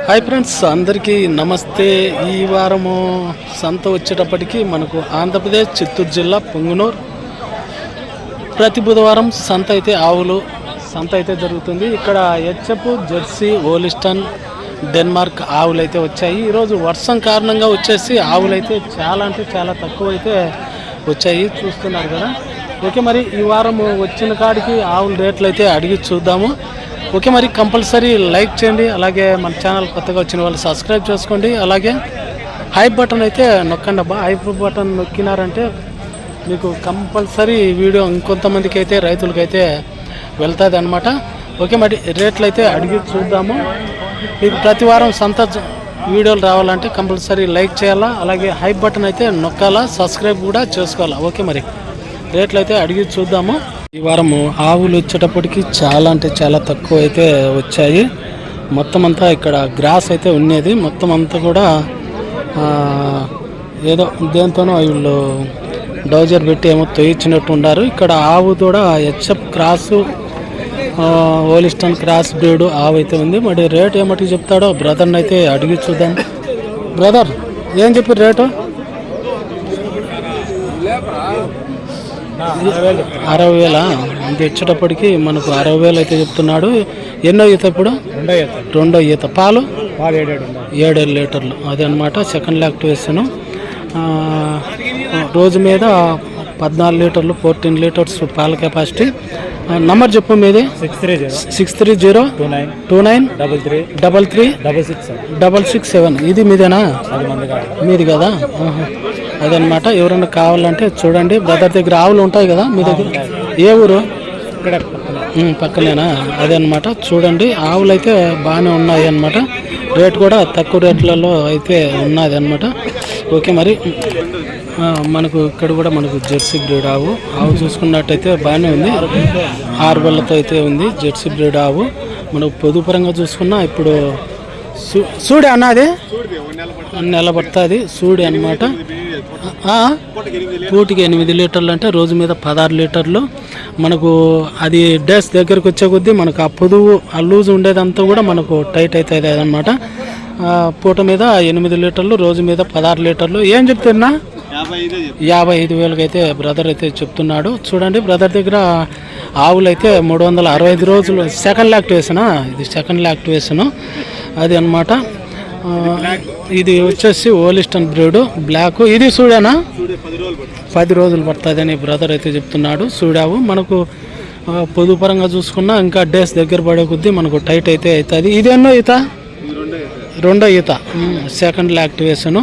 Hi friends, అందరికీ నమస్తే. ఈ వారము సంత వచ్చేటప్పటికి మనకు ఆంధ్రప్రదేశ్ చిత్తూరు జిల్లా పొంగునూరు ప్రతి బుధవారం సంత అయితే ఆవులు సంత అయితే జరుగుతుంది. ఇక్కడ హెచ్ఎఫ్, జెర్సీ, హోలిస్టన్, డెన్మార్క్ ఆవులు అయితే వచ్చాయి. ఈరోజు వర్షం కారణంగా వచ్చేసి ఆవులు అయితే చాలా అంటే చాలా తక్కువ అయితే వచ్చాయి, చూస్తున్నారు కదా. ఓకే, మరి ఈ వారం వచ్చిన కాడికి ఆవుల రేట్లు అయితే అడిగి చూద్దాము. ఓకే, మరి కంపల్సరీ లైక్ చేయండి, అలాగే మన ఛానల్ కొత్తగా వచ్చిన వాళ్ళు సబ్స్క్రైబ్ చేసుకోండి, అలాగే హైప్ బటన్ అయితే నొక్కండి అబ్బా. హైప్ బటన్ నొక్కినారంటే మీకు కంపల్సరీ వీడియో ఇంకొంతమందికి అయితే రైతులకైతే వెళ్తుంది అనమాట. ఓకే, మరి రేట్లు అయితే అడిగి చూద్దాము. మీకు ప్రతి వారం సంత వీడియోలు రావాలంటే కంపల్సరీ లైక్ చేయాలా, అలాగే హైప్ బటన్ అయితే నొక్కాలా, సబ్స్క్రైబ్ కూడా చేసుకోవాలా. ఓకే, మరి రేట్లు అయితే అడిగి చూద్దాము. ఈ వారము ఆవులు వచ్చేటప్పటికి చాలా అంటే చాలా తక్కువ అయితే వచ్చాయి. మొత్తం అంతా ఇక్కడ గ్రాస్ అయితే ఉన్నది, మొత్తం అంతా కూడా ఏదో దేంతోనో వీళ్ళు డౌజర్ పెట్టి ఏమో తొయ్యించినట్టు ఉన్నారు. ఇక్కడ ఆవు కూడా HF cross, Holstein cross breed ఆవు అయితే ఉంది. మరి రేట్ ఏమటి చెప్తాడో బ్రదర్ని అయితే అడిగి చూద్దాం. బ్రదర్, ఏం చెప్పారు రేటు? 60,000 అంత ఇచ్చేటప్పటికి మనకు 60,000 అయితే చెప్తున్నాడు. ఎన్నో ఈత ఇప్పుడు? రెండో ఈత. పాలు 7 లీటర్లు అదే అనమాట. సెకండ్ లాక్టివేషన్. రోజు మీద 14 లీటర్లు, 14 లీటర్స్ పాల కెపాసిటీ. నంబర్ చెప్పు మీది. 630229333667. ఇది మీదేనా? మీది కదా, అదనమాట. ఎవరైనా కావాలంటే చూడండి. బ్రదర్ దగ్గర ఆవులు ఉంటాయి కదా మీ దగ్గర. ఏ ఊరు? పక్కనేనా? అదే అనమాట. చూడండి, ఆవులు అయితే బాగానే ఉన్నాయి అనమాట. రేట్ కూడా తక్కువ రేట్లలో అయితే ఉన్నది అనమాట. ఓకే, మరి మనకు ఇక్కడ కూడా మనకు జెర్సీ బ్రీడ్ ఆవు చూసుకున్నట్టయితే బాగానే ఉంది. 6 బళ్ళతో అయితే ఉంది జెర్సీ బ్రీడ్ ఆవు. మనకు పొదుపరంగా చూసుకున్నా ఇప్పుడు సూడి అన్నది నెల పడుతుంది. సూడి అనమాట. పూటికి 8 లీటర్లు అంటే రోజు మీద 16 లీటర్లు. మనకు అది డేస్ దగ్గరకు వచ్చే కొద్దీ మనకు ఆ పొదువు ఆ లూజ్ ఉండేదంతా కూడా మనకు టైట్ అవుతుంది అనమాట. పూట మీద 8 లీటర్లు, రోజు మీద 16 లీటర్లు. ఏం చెప్తున్నా? 55,000 అయితే బ్రదర్ అయితే చెప్తున్నాడు. చూడండి, బ్రదర్ దగ్గర ఆవులు అయితే 365 రోజులు. సెకండ్ లాక్టివేషనా? ఇది సెకండ్ లాక్టివేషను అది అనమాట. ఇది వచ్చేసి హోలిస్టన్ బ్రీడ్ బ్లాక్. ఇది సూడేనా? 10 రోజులు పడుతుందని బ్రదర్ అయితే చెప్తున్నాడు. సూడావు మనకు పొదుపరంగా చూసుకున్నా ఇంకా డేస్ దగ్గర పడే కొద్దీ మనకు టైట్ అయితే అవుతుంది. ఇది ఎన్నో ఈత? రెండో ఈత. Second activation.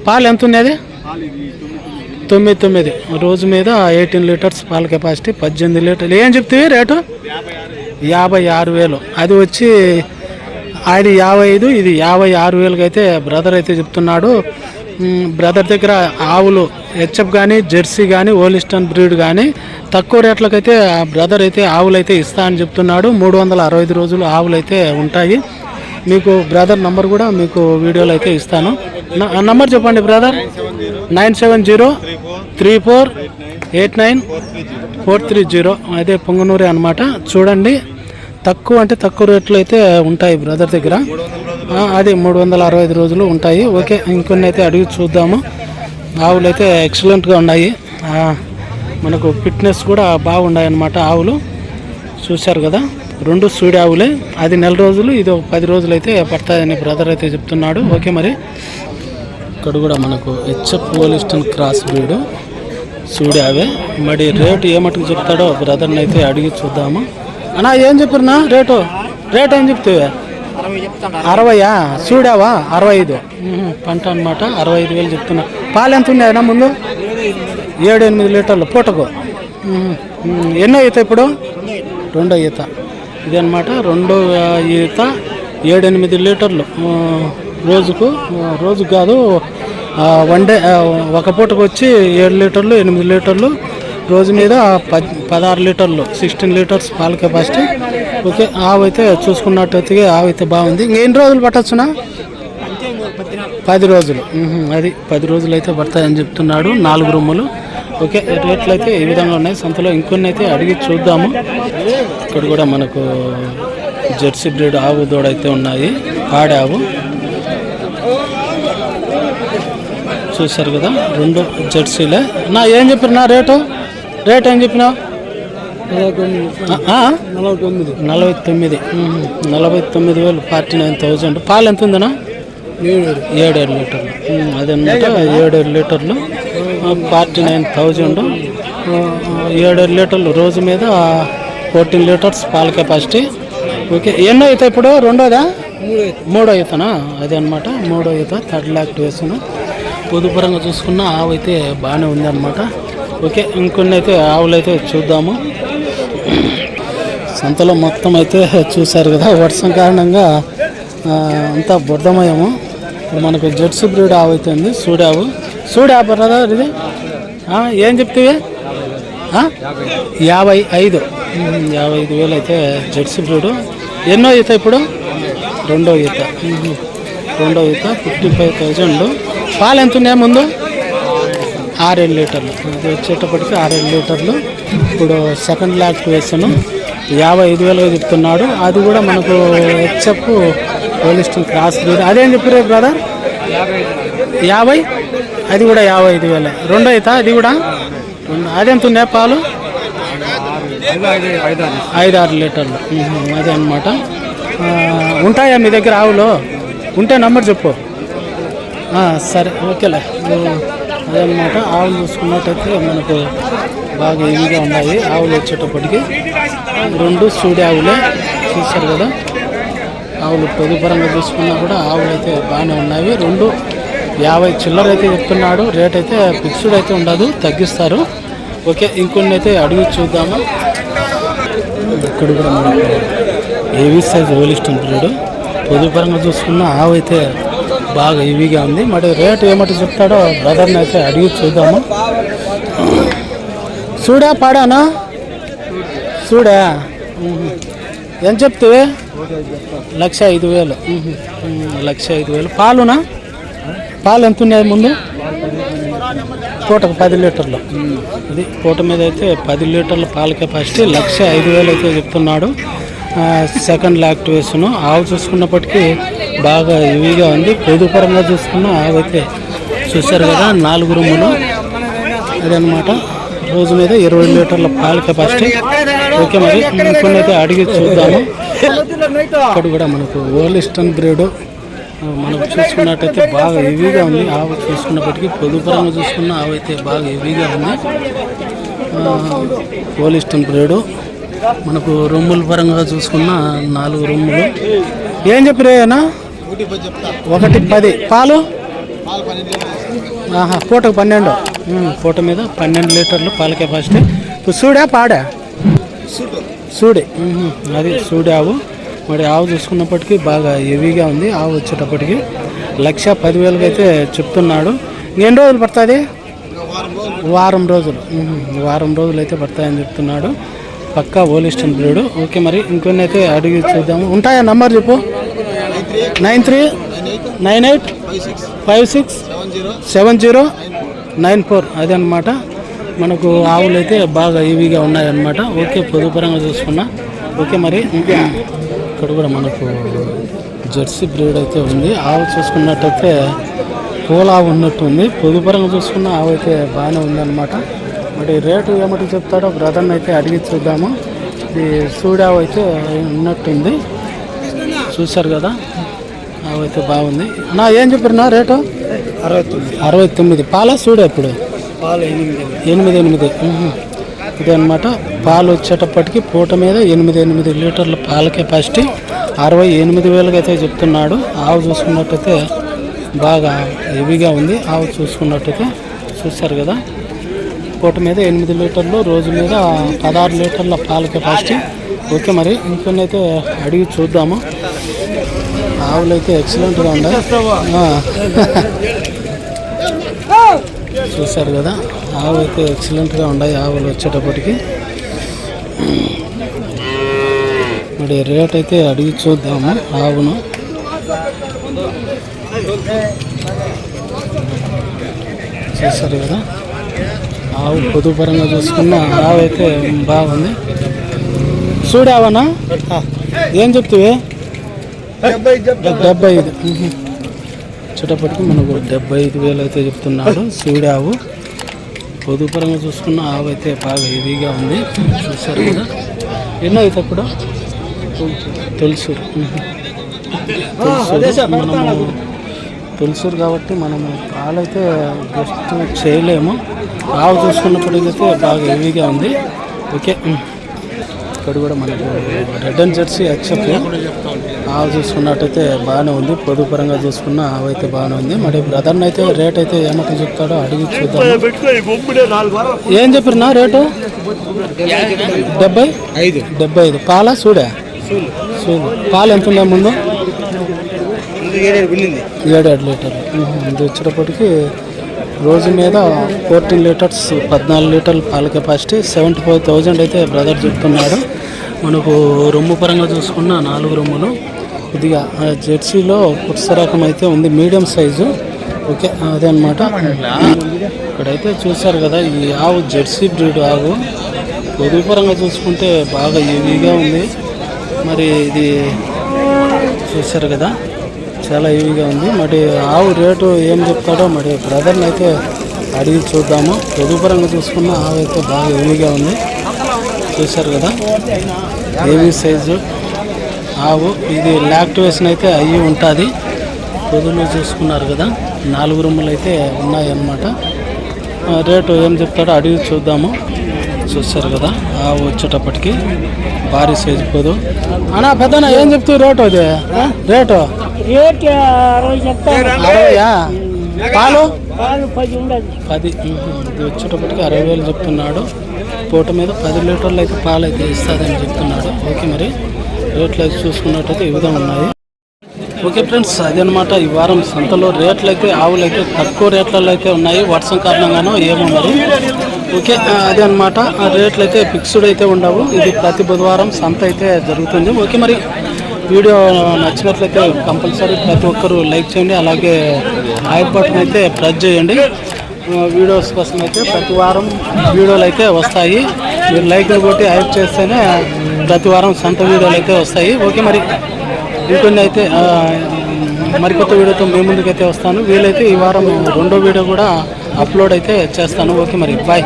పాలు ఎంత ఉన్నది? 9 రోజు మీద 18 లీటర్స్ పాల కెపాసిటీ, 18 లీటర్లు. ఏం చెప్తావి రేటు? 56,000. అది వచ్చి అది 55, ఇది 56,000 అయితే బ్రదర్ అయితే చెప్తున్నాడు. బ్రదర్ దగ్గర ఆవులు హెచ్ఎఫ్ కానీ, జెర్సీ కానీ, హోలిస్టన్ బ్రీడ్ కానీ తక్కువ రేట్లకైతే బ్రదర్ అయితే ఆవులు అయితే ఇస్తా అని చెప్తున్నాడు. 365 రోజులు ఆవులు అయితే ఉంటాయి. మీకు బ్రదర్ నంబర్ కూడా మీకు వీడియోలో అయితే ఇస్తాను. నంబర్ చెప్పండి బ్రదర్. 9703489430. అదే పొంగనూరే అనమాట. చూడండి, తక్కువ అంటే తక్కువ రేట్లు అయితే ఉంటాయి బ్రదర్ దగ్గర. అది 365 రోజులు ఉంటాయి. ఓకే, ఇంకొన్ని అయితే అడిగి చూద్దాము. ఆవులు అయితే ఎక్సలెంట్గా ఉన్నాయి. మనకు ఫిట్నెస్ కూడా బాగున్నాయి అన్నమాట. ఆవులు చూశారు కదా, 2 సూడి ఆవులే. అది 1 నెల రోజులు, ఇది 10 రోజులు అయితే పడతాయని బ్రదర్ అయితే చెప్తున్నాడు. ఓకే, మరి ఇక్కడ కూడా మనకు హెచ్ఎఫ్ హోలిస్టన్ క్రాస్ బ్రీడ్ సూడి ఆవే. మరి రేటు ఏమట్టుకు చెప్తాడో బ్రదర్ని అయితే అడిగి చూద్దాము. అన్నా, ఏం చెప్పారునా రేటు? రేట్ ఏం చెప్తావే? 60. సూడావా? 65 పంట అనమాట. 65,000 చెప్తున్నా. పాలు ఎంత ఉన్నాయన్నా ముందు? 7-8 లీటర్లు పూటకు. ఎన్నో ఈత ఇప్పుడు? రెండో ఈత. ఇది అనమాట. రెండో ఈత 7-8 లీటర్లు రోజు కాదు, వన్ డే ఒక పూటకు వచ్చి 7 లీటర్లు, 8 లీటర్లు. రోజు మీద 16 లీటర్లు, 16 లీటర్స్ పాల కెపాసిటీ. ఓకే, ఆవు అయితే చూసుకున్నట్టయితే ఆవు అయితే బాగుంది. ఇంకెన్ని రోజులు పట్టచ్చునా? 10 రోజులు. అది 10 రోజులు అయితే పడతాయని చెప్తున్నాడు. 4 రూములు. ఓకే, రేట్లు అయితే ఈ విధంగా ఉన్నాయి సంతలో. ఇంకొన్ని అయితే అడిగి చూద్దాము. ఇక్కడ కూడా మనకు జెర్సీ బ్రీడ్ ఆవు దూడ అయితే ఉన్నాయి. పాడావు చూశారు కదా, 2 జెర్సీలే. నా ఏం చెప్పిన నా రేటు ఏం చెప్పినా? 49,000 49,000. పాలు ఎంత ఉందన్నా? 7 లీటర్లు. అదనమాట 7 లీటర్లు 49,000. 7 లీటర్లు రోజు మీద 14 లీటర్స్ పాల కెపాసిటీ. ఓకే, ఎన్నో అవుతాయి ఇప్పుడు? రెండోదా? మూడో అవుతానా? అదే అనమాట, మూడో అవుతా. 3rd లాక్టివేషన్. పొదుపరంగా చూసుకున్న ఆవు అయితే బాగానే ఉంది అనమాట. ఓకే, ఇంకొన్ని అయితే ఆవులు అయితే చూద్దాము. సంతలో మొత్తం అయితే చూశారు కదా, వర్షం కారణంగా అంతా బురదమయము. ఇప్పుడు మనకు జెర్సీ బ్రీడ్ ఆవు అయితే ఉంది. సూడావు బ్రదర్, ఇది ఏం చెప్తావే? 55,000 అయితే జెర్సీ బ్రీడ్. ఎన్నో ఈత ఇప్పుడు? రెండో ఈత 55,000. పాలు ఎంత ఉన్నాయి ముందు? 6 లీటర్లు. ఇది వచ్చేటప్పటికి 6 లీటర్లు. ఇప్పుడు 2nd లాక్టివేషన్ 55,000 చెప్తున్నాడు. అది కూడా మనకు హెచ్ఎఫ్ హోలిస్టిన్ క్రాస్ బ్రీడ్. అదేం చెప్పారు బ్రదర్? 50. అది కూడా 55,000. రెండో అవుతా అది కూడా? అదెంత ఉన్నాయి పాలు? 5-6 లీటర్లు. అదే అనమాట. ఉంటాయా మీ దగ్గర ఆవులు? ఉంటే నంబర్ చెప్పు. సరే, ఓకేలే. అదనమాట. ఆవులు చూసుకున్నట్టయితే మనకు బాగా ఈజీగా ఉన్నాయి ఆవులు వచ్చేటప్పటికి. 2 సూడి ఆవులే చూశారు కదా. ఆవులు పొదుపరంగా చూసుకున్నా కూడా ఆవులు అయితే బాగానే ఉన్నాయి. 2 50 చిల్లర అయితే చెప్తున్నాడు. రేట్ అయితే ఫిక్స్డ్ అయితే ఉండదు, తగ్గిస్తారు. ఓకే, ఇంకొన్ని అయితే అడిగి చూద్దాము. ఇక్కడ కూడా మనకు ఏవీ సైజ్ హోలిస్టిన్ బ్రీడ్. పొదుపరంగా చూసుకున్న ఆవు అయితే బాగా హెవీగా ఉంది. మరి రేటు ఏమంటే చెప్తాడో బ్రదర్ని అయితే అడిగి చూద్దాము. చూడా పాడానా? చూడా ఏం చెప్తావే? 1,05,000. 1,05,000. పాలునా? పాలు ఎంత ఉన్నాయి ముందు? పూటకు 10 లీటర్లు. ఇది పూట మీద అయితే 10 లీటర్ల పాల కెపాసిటీ. 1,05,000 అయితే చెప్తున్నాడు. 2nd లాక్టివేషన్. ఆవు చూసుకున్నప్పటికీ బాగా హెవీగా ఉంది. పొదుపరంగా చూసుకున్న ఆవు అయితే చూశారు కదా, 4 రూములు. అదనమాట. రోజు మీద 20 లీటర్ల పాల కెపాసిటీ. ఓకే, మరి కొన్ని అయితే అడిగి చూద్దాము. ఇక్కడ కూడా మనకు హోలిస్టిన్ బ్రీడ్ మనకు చూసుకున్నట్టయితే బాగా హెవీగా ఉంది. ఆవు చూసుకున్నప్పటికీ పొదుపరంగా చూసుకున్న ఆవు అయితే బాగా హెవీగా ఉంది. హోలిస్టిన్ బ్రీడ్. మనకు రొమ్ముల పరంగా చూసుకున్న 4 రొమ్ములు. ఏం చెప్పిరేనా? 1,10. పాలు పూటకు 12. పూట మీద 12 లీటర్లు పాల కెపాసిటీ. ఇప్పుడు సూడా పాడా? సూడి. అది సూడి ఆవు. మరి ఆవు చూసుకున్నప్పటికీ బాగా హెవీగా ఉంది. ఆవు వచ్చేటప్పటికి 1,10,000 అయితే చెప్తున్నాడు. ఎన్ని రోజులు పడుతుంది? వారం రోజులు. వారం రోజులు అయితే పడతాయని చెప్తున్నాడు. పక్కా హోలిస్టిన్ బ్రీడ్. ఓకే, మరి ఇంకొన్ని అయితే అడిగి చూద్దాము. ఉంటాయా? నంబర్ చెప్పు. 9398567094. అదే అనమాట. మనకు ఆవులు అయితే బాగా హెవీగా ఉన్నాయన్నమాట. ఓకే, పొదుపరంగా చూసుకున్నా. ఓకే, మరి ఇక్కడ కూడా మనకు జెర్సీ బ్రీడ్ అయితే ఉంది. ఆవు చూసుకున్నట్టయితే పూల ఆవు ఉన్నట్టు ఉంది. పొదుపరంగా చూసుకున్న ఆవు అయితే బాగానే ఉందన్నమాట. మరి రేటు ఏమిటి చెప్తాడో బ్రదర్ని అయితే అడిగి చూద్దాము. ఇది సూడావు అయితే ఉన్నట్టుంది. చూశారు కదా, ఆవు అయితే బాగుంది. నా ఏం చెప్పారు నా రేటు? 69. పాల సూడా ఇప్పుడు? పాలు 8. ఇదే అనమాట. పాలు వచ్చేటప్పటికి పూట మీద 8 లీటర్ల పాల కెపాసిటీ. 68,000 అయితే చెప్తున్నాడు. ఆవు చూసుకున్నట్టయితే బాగా హెవీగా ఉంది. ఆవు చూసుకున్నట్టయితే చూశారు కదా, పూట మీద 8 లీటర్లు, రోజు మీద 16 లీటర్ల పాల కెపాసిటీ. ఓకే, మరి ఇంకొన్ని అయితే అడిగి చూద్దాము. ఆవులు అయితే ఎక్సలెంట్గా ఉన్నాయి. చూశారు కదా, ఆవు అయితే ఎక్సలెంట్గా ఉన్నాయి ఆవులు వచ్చేటప్పటికి. మరి రేట్ అయితే అడిగి చూద్దాము ఆవును. చూశారు కదా, ఆవు పొదుపరంగా చూసుకున్న ఆవు అయితే బాగుంది. చూడావనా? ఏం చెప్తావే? 75 వచ్చేటప్పటికి మనకు 75,000 అయితే చెప్తున్నాడు శివుడి ఆవు. పొదుపరంగా చూసుకున్న ఆవు అయితే బాగా హెవీగా ఉంది, చూసారు కదా. ఎన్నో అయితే అప్పుడు తొలిసూరు మనము తొలిసూరు కాబట్టి మనము పాలైతే జస్ట్ చేయలేము. ఆవు చూసుకున్నప్పటికైతే బాగా హెవీగా ఉంది. ఓకే, ఇక్కడ కూడా మనకు రెడ్ అండ్ జెర్సీ హెచ్ఎఫ్ ఆవు చూసుకున్నట్టయితే బాగానే ఉంది. పొదుపరంగా చూసుకున్న ఆవు అయితే బాగానే ఉంది. మరి బ్రదర్ని అయితే రేట్ అయితే ఏమంటే చెప్తాడో అడిగి చూద్దాం. ఏం చెప్పినా రేటు? 75. పాల చూడే పాలు ఎంత ఉందా ముందు? 7 లీటర్లు. ఇది వచ్చేటప్పటికి రోజు మీద 14 లీటర్స్ 14 లీటర్ల పాల కెపాసిటీ. 75,000 అయితే బ్రదర్ చెప్తున్నాడు. మనకు రొమ్ము పరంగా చూసుకున్న 4 రొమ్ములు. కొద్దిగా జెర్సీలో పుట్స రకం అయితే ఉంది, మీడియం సైజు. ఓకే, అదే అనమాట. ఇక్కడైతే చూసారు కదా, ఈ ఆవు జెర్సీ బ్రీడ్ ఆవు. పొదుగు పరంగా చూసుకుంటే బాగా హెవీగా ఉంది. మరి ఇది చూసారు కదా, చాలా హెవీగా ఉంది. మరి ఆవు రేటు ఏం చెప్తాడో మరి బ్రదర్ని అయితే అడిగి చూద్దాము. పొదుపరంగా చూసుకున్న ఆవు అయితే బాగా హెవీగా ఉంది, చూసారు కదా. హెవీ సైజు ఆవు. ఇది లాక్టివేషన్ అయితే అయ్యి ఉంటుంది. పొదులు చూసుకున్నారు కదా, 4 రూములు అయితే ఉన్నాయన్నమాట. రేటు ఏం చెప్తాడో అడిగి చూద్దాము. చూసారు కదా, ఆవు వచ్చేటప్పటికి భారీ సైజు పొదు. అన్నా పెద్దనా ఏం చెప్తావు రేటు? అది రేటు 60. పాలు 10. ఇది వచ్చేటప్పటికి 60,000 చెప్తున్నాడు. పూట మీద 10 లీటర్లు అయితే పాలు అయితే ఇస్తుందని చెప్తున్నాడు. ఓకే, మరి రేట్లు అయితే చూసుకున్నట్టయితే ఈ విధంగా ఉన్నాయి. ఓకే ఫ్రెండ్స్, అదనమాట ఈ వారం సంతలో రేట్లు అయితే ఆవులు అయితే తక్కువ రేట్లలో అయితే ఉన్నాయి, వర్షం కారణంగానో ఏమో మరి. ఓకే, అదే అనమాట. రేట్లు అయితే ఫిక్స్డ్ అయితే ఉండవు. ఇది ప్రతి బుధవారం సంత అయితే జరుగుతుంది. ఓకే, మరి వీడియో నచ్చినట్లయితే కంపల్సరీ ప్రతి ఒక్కరూ లైక్ చేయండి, అలాగే హైప్ బటన్ అయితే ప్రెస్ చేయండి. వీడియోస్ కోసం అయితే ప్రతి వారం వీడియోలు అయితే వస్తాయి. మీరు లైక్లు కొట్టి హైప్ చేస్తేనే ప్రతి వారం సంత వీడియోలు అయితే వస్తాయి. ఓకే, మరి ఇంకొన్ని అయితే మరికొత్త వీడియోతో మీ ముందుకైతే వస్తాను. వీలైతే ఈ వారం 2వ వీడియో కూడా అప్లోడ్ అయితే చేస్తాను. ఓకే, మరి బాయ్.